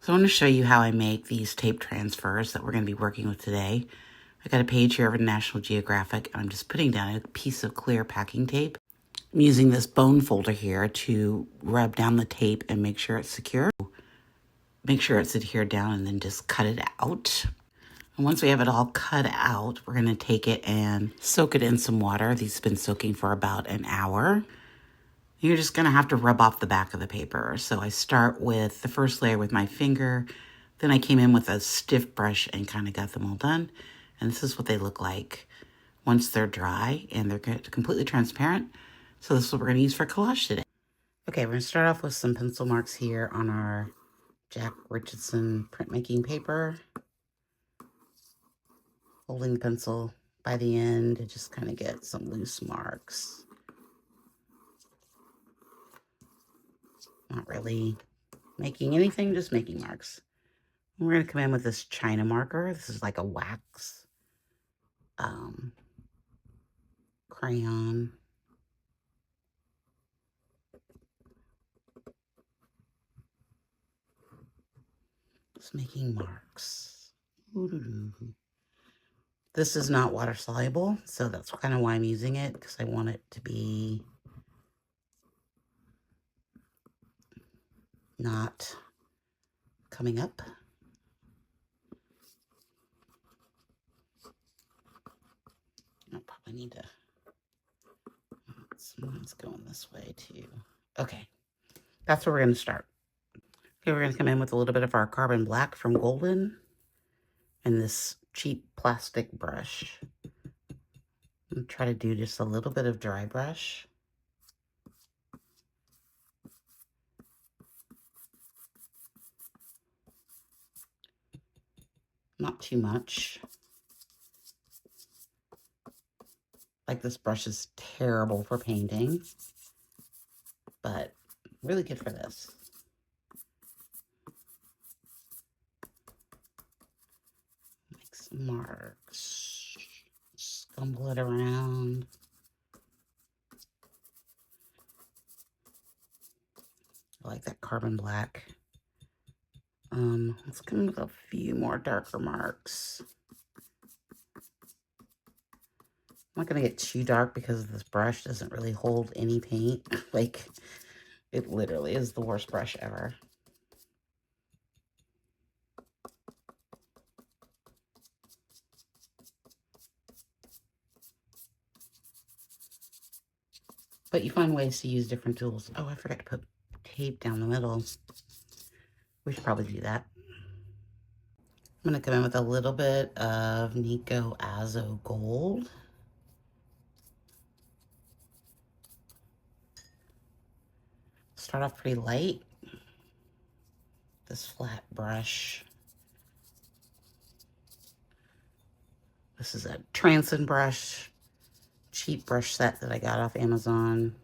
So I want to show you how I make these tape transfers that we're going to be working with today. I got a page here of a National Geographic, and I'm just putting down a piece of clear packing tape. I'm using this bone folder here to rub down the tape and make sure it's secure. Make sure it's adhered down and then just cut it out. And once we have it all cut out, we're going to take it and soak it in some water. These have been soaking for about an hour. You're just going to have to rub off the back of the paper. So I start with the first layer with my finger. Then I came in with a stiff brush and kind of got them all done. And this is what they look like once they're dry and they're completely transparent. So this is what we're going to use for collage today. Okay, we're going to start off with some pencil marks here on our Jack Richardson printmaking paper. Holding the pencil by the end to just kind of get some loose marks. Not really making anything, just making marks. And we're going to come in with this China marker. This is like a wax crayon. Just making marks. This is not water soluble, so that's kind of why I'm using it, because I want it to be not coming up. I probably need to, someone's going this way too. Okay, that's where we're going to start. Okay, we're going to come in with a little bit of our carbon black from Golden and this cheap plastic brush. I'm try to do just a little bit of dry brush. Not too much. Like, this brush is terrible for painting, but really good for this. Make some marks. Scumble it around. I like that carbon black. Let's come with a few more darker marks. I'm not going to get too dark because this brush doesn't really hold any paint. Like, it literally is the worst brush ever. But you find ways to use different tools. Oh, I forgot to put tape down the middle. We should probably do that. I'm going to come in with a little bit of Nico Azo Gold. Start off pretty light. This flat brush. This is a Transin brush. Cheap brush set that I got off Amazon.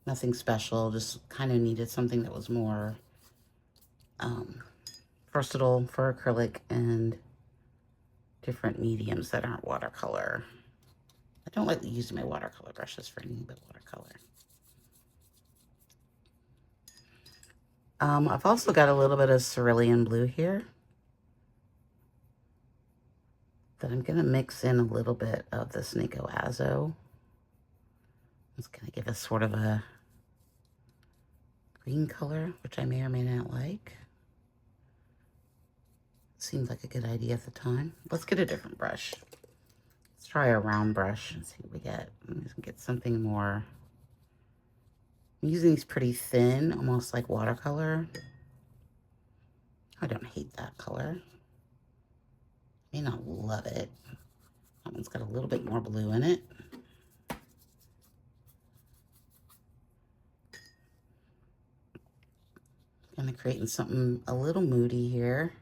Nothing special, just kind of needed something that was more versatile for acrylic and different mediums that aren't watercolor. I don't like using my watercolor brushes for anything but watercolor. I've also got a little bit of cerulean blue here that I'm going to mix in a little bit of this Nico Azo. It's going to give us sort of a green color, which I may or may not like. Seems like a good idea at the time. Let's get a different brush. Let's try a round brush and see what we get. Let's get something more. I'm using these pretty thin, almost like watercolor. I don't hate that color. May not love it. That one's got a little bit more blue in it. Kind of creating something a little moody here.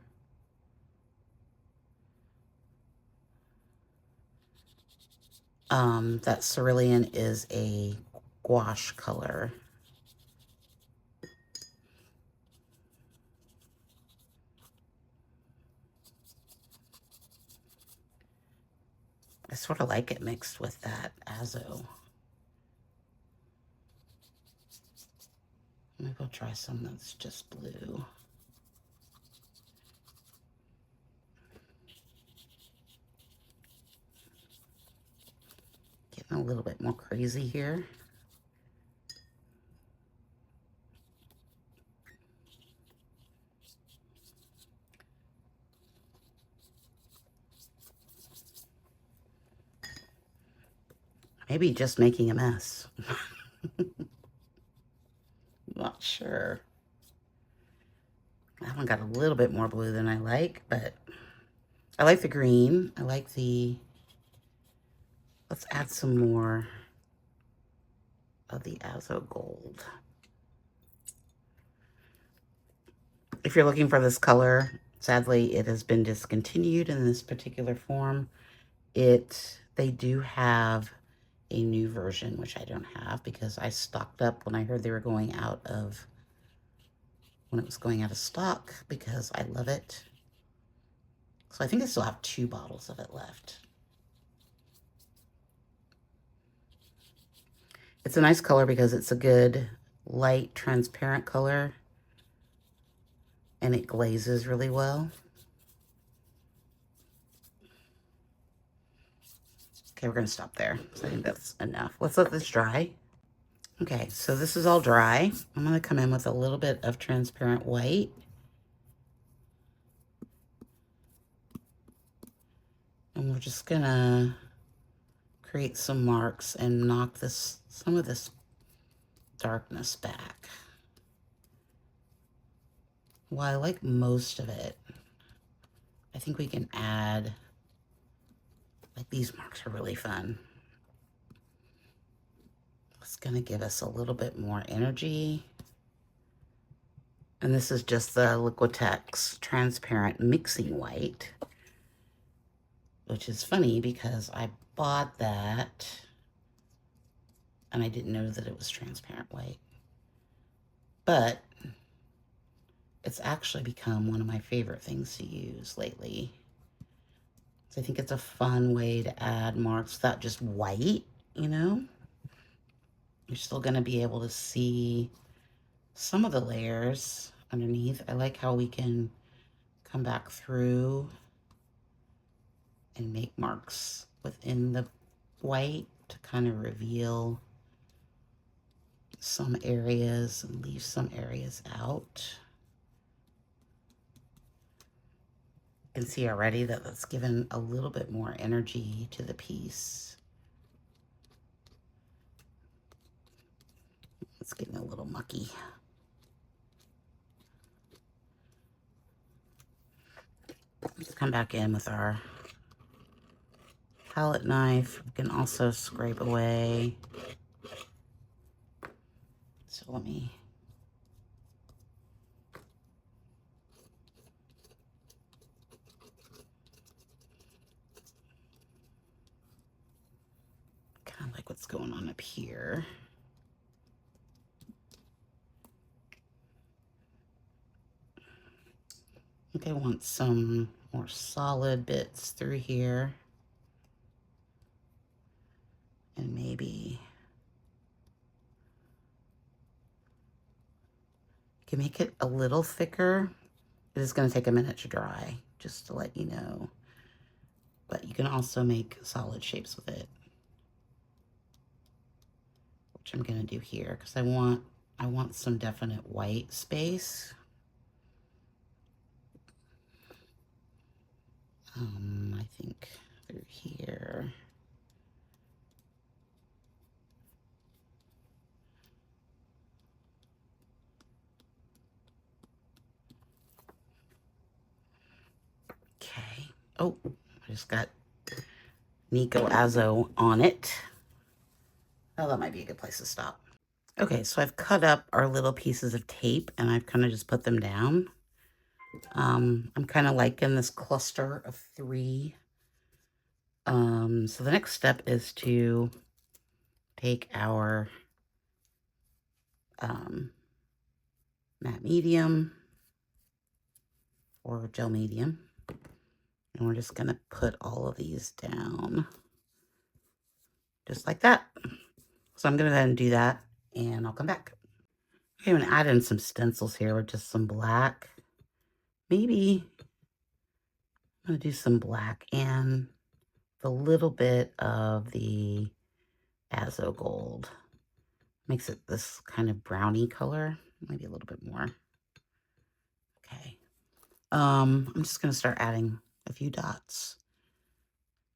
That cerulean is a gouache color. I sort of like it mixed with that Azo. Maybe I'll try some that's just blue. a little bit more crazy here. Maybe just making a mess. Not sure. That one got a little bit more blue than I like, but I like the green. I like the, let's add some more of the azo gold. If you're looking for this color, sadly, it has been discontinued in this particular form. They do have a new version, which I don't have because I stocked up when I heard they were going out of, when it was going out of stock, because I love it. So I think I still have 2 bottles of it left. It's a nice color because it's a good light transparent color and it glazes really well. Okay, we're gonna stop there. So I think that's enough. Let's let this dry. Okay, so this is all dry. I'm gonna come in with a little bit of transparent white. And we're just gonna create some marks and knock some of this darkness back. Well, I like most of it. I think we can add, like these marks are really fun. It's gonna give us a little bit more energy. And this is just the Liquitex transparent mixing white, which is funny because I bought that and I didn't know that it was transparent white. But it's actually become one of my favorite things to use lately. So I think it's a fun way to add marks without just white, you know? You're still gonna be able to see some of the layers underneath. I like how we can come back through and make marks within the white to kind of reveal some areas and leave some areas out. You can see already that that's given a little bit more energy to the piece. It's getting a little mucky. Let's come back in with our palette knife. We can also scrape away. So let me kind of like what's going on up here. I think I want some more solid bits through here. And maybe you can make it a little thicker. It is going to take a minute to dry, just to let you know. But you can also make solid shapes with it, which I'm going to do here because I want some definite white space. I think through here. Okay. Oh, I just got Nico Azo on it. Oh, that might be a good place to stop. Okay, so I've cut up our little pieces of tape and I've kind of just put them down. I'm kind of liking this cluster of 3. So the next step is to take our matte medium or gel medium, and we're just gonna put all of these down just like that. So I'm gonna go ahead and do that and I'll come back. Okay, I'm gonna add in some stencils here with just some black. Maybe I'm gonna do some black and a little bit of the Azo Gold. Makes it this kind of brownie color. Maybe a little bit more. Okay. I'm just going to start adding a few dots.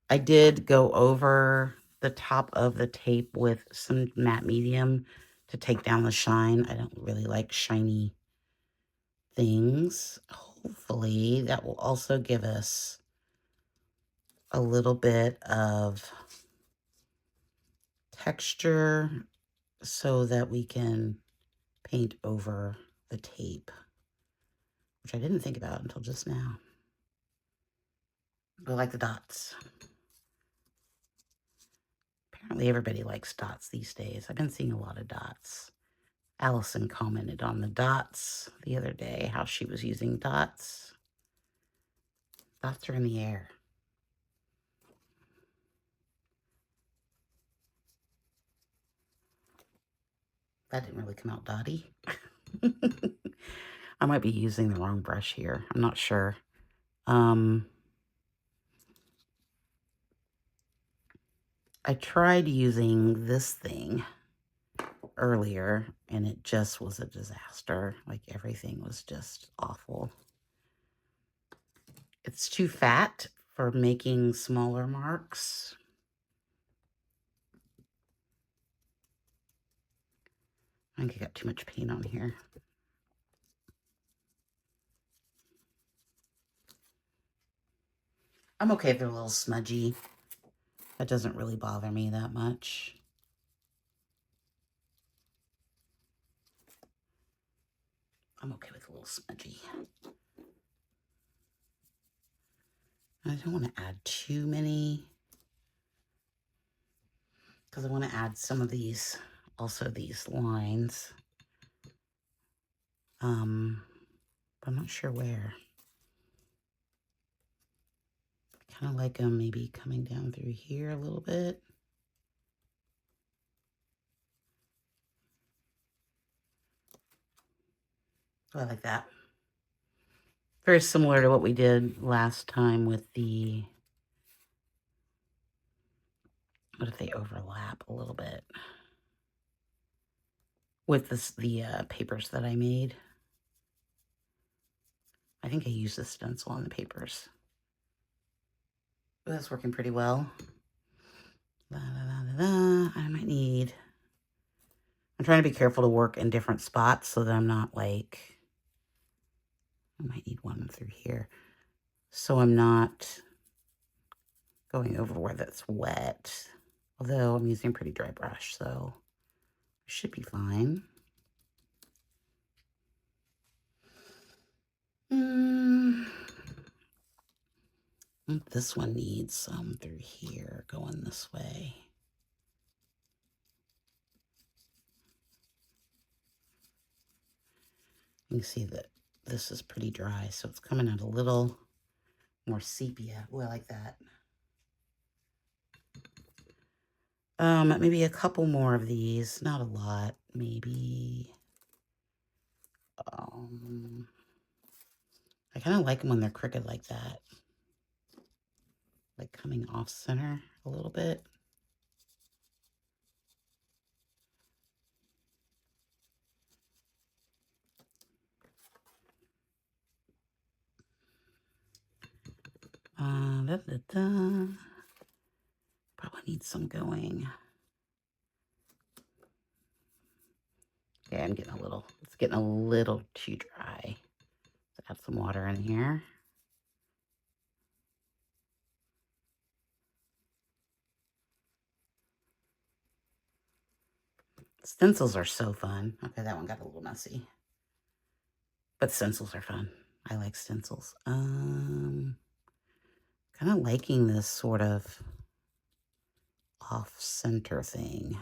I did go over the top of the tape with some matte medium to take down the shine. I don't really like shiny things. Hopefully that will also give us a little bit of texture so that we can paint over the tape, which I didn't think about until just now. I like the dots. Apparently everybody likes dots these days. I've been seeing a lot of dots. Allison commented on the dots the other day, how she was using dots. Dots are in the air. That didn't really come out dotty. I might be using the wrong brush here. I'm not sure. I tried using this thing earlier and it just was a disaster. Like everything was just awful. It's too fat for making smaller marks. I think I got too much paint on here. I'm okay if they're a little smudgy. That doesn't really bother me that much. I'm okay with a little smudgy. I don't want to add too many because I want to add some of these, also these lines. But I'm not sure where. I kind of like them maybe coming down through here a little bit. Oh, I like that. Very similar to what we did last time with the, what if they overlap a little bit? With the papers that I made. I think I used the stencil on the papers. But that's working pretty well. I might need, I'm trying to be careful to work in different spots so that I'm not like, I might need one through here. So I'm not going over where that's wet. Although I'm using a pretty dry brush, so it should be fine. This one needs some through here going this way. You can see that this is pretty dry, so it's coming out a little more sepia. Oh, I like that. Maybe a couple more of these, not a lot, maybe. I kind of like them when they're crooked like that. Like coming off center a little bit. Probably need some going. Okay, I'm getting a little, it's getting a little too dry. Let's add some water in here. Stencils are so fun. Okay, that one got a little messy. But stencils are fun. I like stencils. Kind of liking this sort of off-center thing.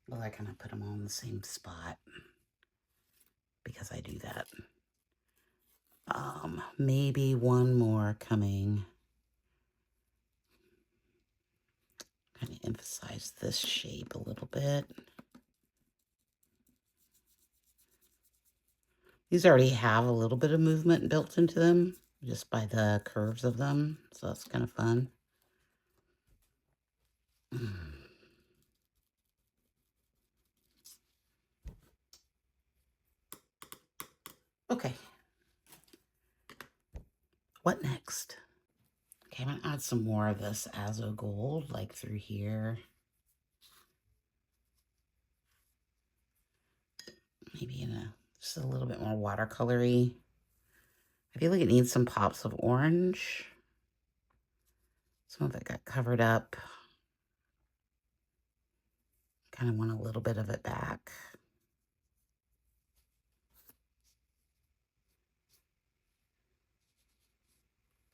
Well, I kind of put them all in the same spot because I do that. Maybe one more coming. Kind of emphasize this shape a little bit. These already have a little bit of movement built into them. just by the curves of them. So that's kind of fun. Okay. What next? Okay, I'm gonna add some more of this Azo gold, like through here. Maybe in just a little bit more watercolory. I feel like it needs some pops of orange. Some of it got covered up. Kind of want a little bit of it back.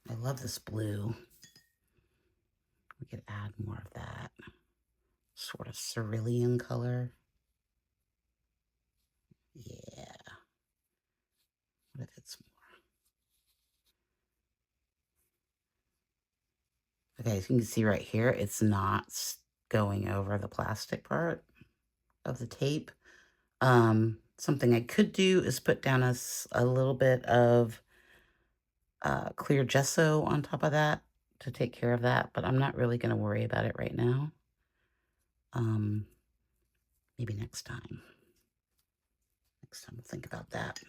I love this blue. We could add more of that sort of cerulean color. Yeah. What if it's more? Okay, as you can see right here, it's not going over the plastic part of the tape. Something I could do is put down a little bit of clear gesso on top of that to take care of that, but I'm not really going to worry about it right now. Maybe next time. Next time we'll think about that.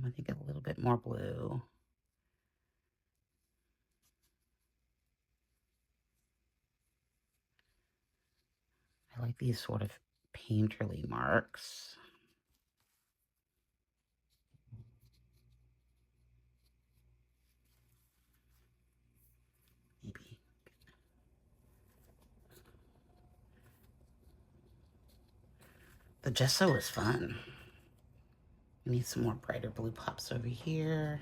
I think a little bit more blue. I like these sort of painterly marks. Maybe. The gesso is fun. I need some more brighter blue pops over here.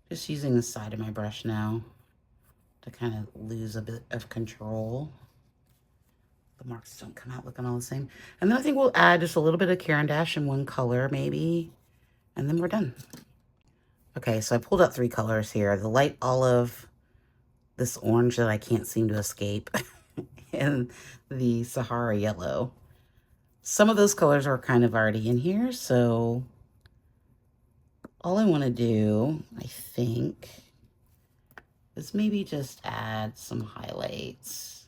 Just using the side of my brush now to kind of lose a bit of control. The marks don't come out looking all the same. And then I think we'll add just a little bit of Caran d'Ache in one color maybe, and then we're done. Okay, so I pulled out 3 colors here. The light olive, this orange that I can't seem to escape, and the Sahara yellow. Some of those colors are kind of already in here, so all I want to do, I think, is maybe just add some highlights,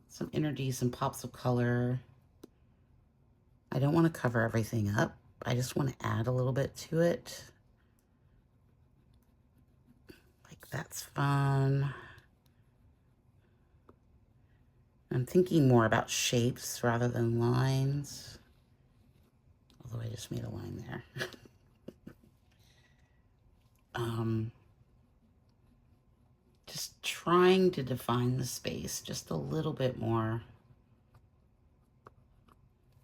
some energy, some pops of color. I don't want to cover everything up. I just want to add a little bit to it. Like, that's fun. I'm thinking more about shapes rather than lines. Although I just made a line there. Just trying to define the space just a little bit more.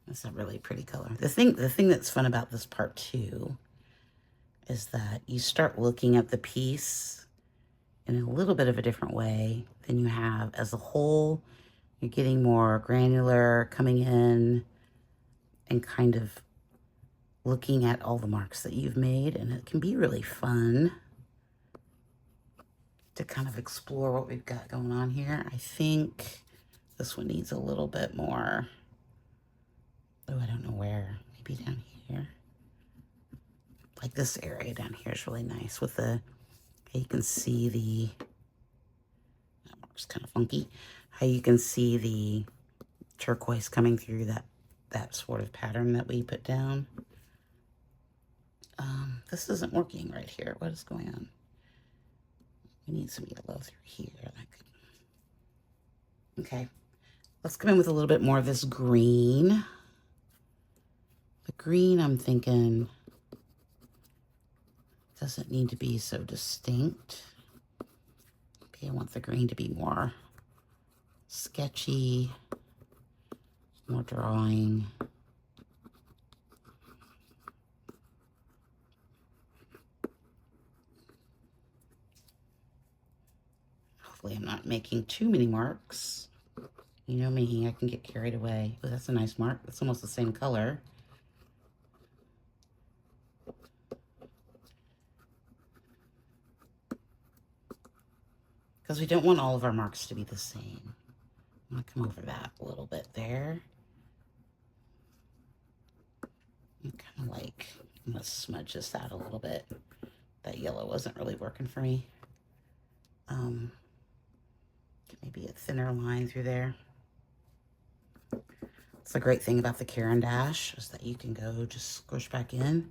That's a really pretty color. The thing that's fun about this part too is that you start looking at the piece in a little bit of a different way than you have as a whole. You're getting more granular, coming in and kind of looking at all the marks that you've made, and it can be really fun to kind of explore what we've got going on here. I think this one needs a little bit more. Oh, I don't know where. Maybe down here. Like this area down here is really nice with the, you can see the, that mark's kind of funky, how you can see the turquoise coming through that sort of pattern that we put down. This isn't working right here. What is going on? We need some yellow through here. Okay, let's come in with a little bit more of this green. The green, I'm thinking, doesn't need to be so distinct. Maybe I want the green to be more sketchy, more drawing. Hopefully I'm not making too many marks. You know me, I can get carried away. Oh, that's a nice mark. It's almost the same color. because we don't want all of our marks to be the same. I'm going to come over that a little bit there. I'm kind of like, I'm going to smudge this out a little bit. That yellow wasn't really working for me. Maybe a thinner line through there. That's the great thing about the Caran d'Ache, is that you can go just squish back in.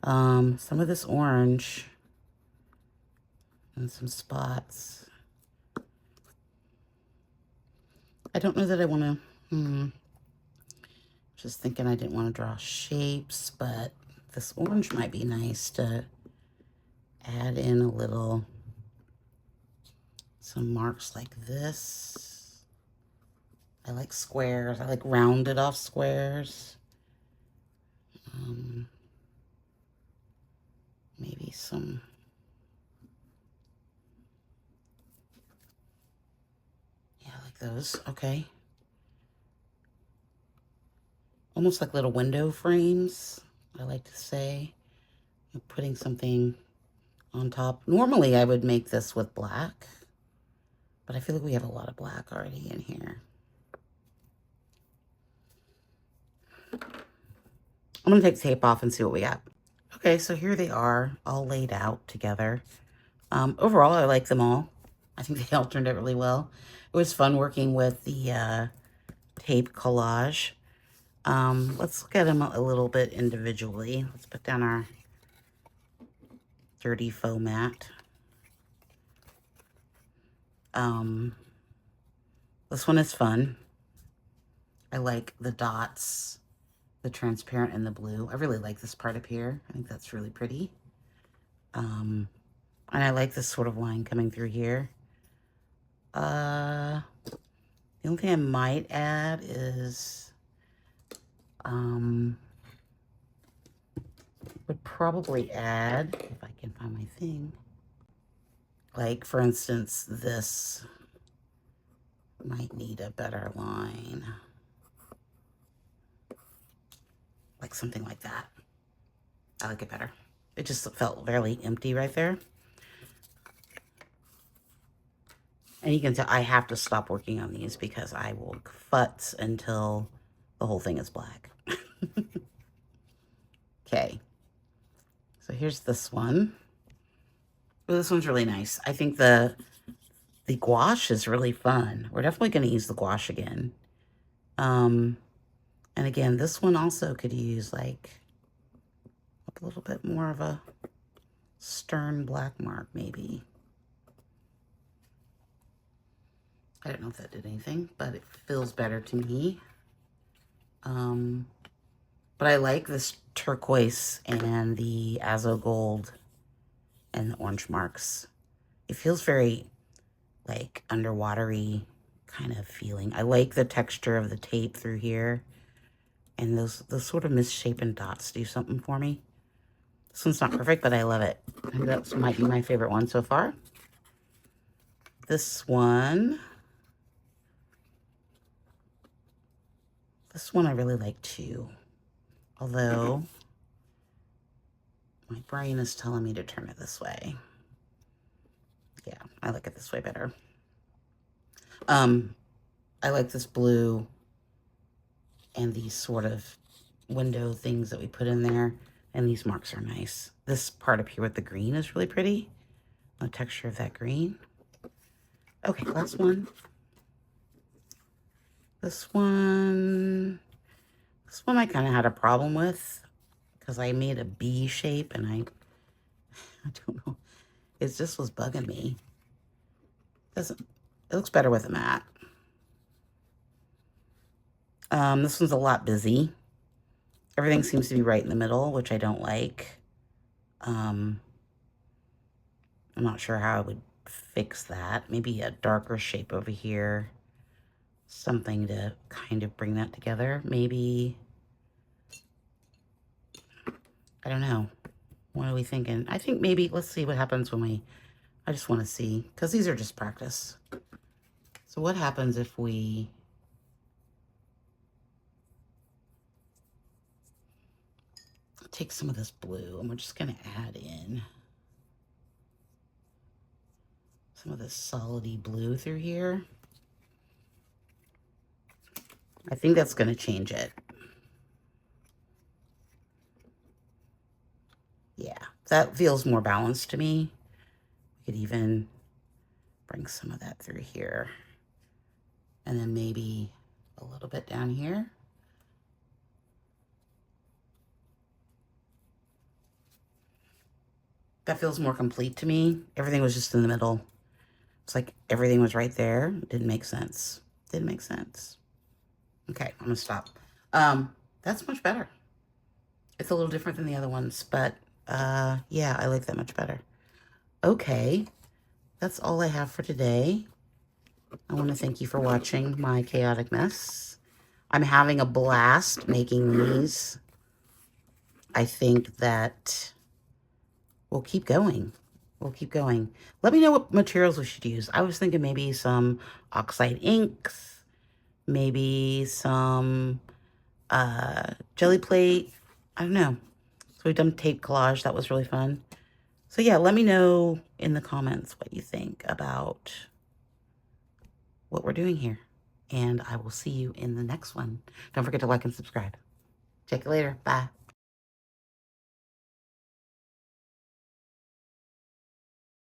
Some of this orange and some spots. I don't know that I want to, just thinking I didn't want to draw shapes, but this orange might be nice to add in a little, some marks like this. I like squares. I like rounded off squares. Maybe some, yeah, like those. Okay. Almost like little window frames, I like to say. I'm putting something on top. Normally I would make this with black, but I feel like we have a lot of black already in here. I'm gonna take the tape off and see what we got. Okay, so here they are, all laid out together. Overall, I like them all. I think they all turned out really well. It was fun working with the tape collage. Let's look at them a little bit individually. Let's put down our dirty faux mat. This one is fun. I like the dots, the transparent and the blue. I really like this part up here. I think that's really pretty. And I like this sort of line coming through here. The only thing I might add is, would probably add, if I can find my thing, like for instance, this might need a better line. Like something like that. I like it better. It just felt fairly empty right there. And you can tell I have to stop working on these because I will futz until the whole thing is black. Okay. So here's this one. Oh, this one's really nice. I think the gouache is really fun. We're definitely going to use the gouache again. And again, this one also could use like a little bit more of a stern black mark, maybe. I don't know if that did anything, but it feels better to me. But I like this turquoise and the azo gold and the orange marks. It feels very like underwatery kind of feeling. I like the texture of the tape through here. And those sort of misshapen dots do something for me. This one's not perfect, but I love it. I think that might be my favorite one so far. This one I really like too. Although my brain is telling me to turn it this way. Yeah, I like it this way better. I like this blue and these sort of window things that we put in there. And these marks are nice. This part up here with the green is really pretty. The texture of that green. Okay, last one. This one I kind of had a problem with because I made a B shape and I don't know. It just was bugging me. It looks better with a mat. This one's a lot busy. Everything seems to be right in the middle, which I don't like. I'm not sure how I would fix that. Maybe a darker shape over here. Something to kind of bring that together. Maybe, I don't know. What are we thinking? I think maybe, let's see what happens when I just want to see, because these are just practice. So what happens if we take some of this blue and we're just going to add in some of this solidy blue through here. I think that's going to change it. Yeah, that feels more balanced to me. We could even bring some of that through here. And then maybe a little bit down here. That feels more complete to me. Everything was just in the middle. It's like everything was right there. It didn't make sense. Didn't make sense. Okay, I'm gonna stop. That's much better. It's a little different than the other ones, but yeah, I like that much better. Okay, that's all I have for today. I want to thank you for watching my chaotic mess. I'm having a blast making these. I think that we'll keep going. We'll keep going. Let me know what materials we should use. I was thinking maybe some oxide inks, maybe some jelly plate. I don't know. So we've done tape collage. That was really fun. So yeah, let me know in the comments what you think about what we're doing here. And I will see you in the next one. Don't forget to like and subscribe. Check you later. Bye.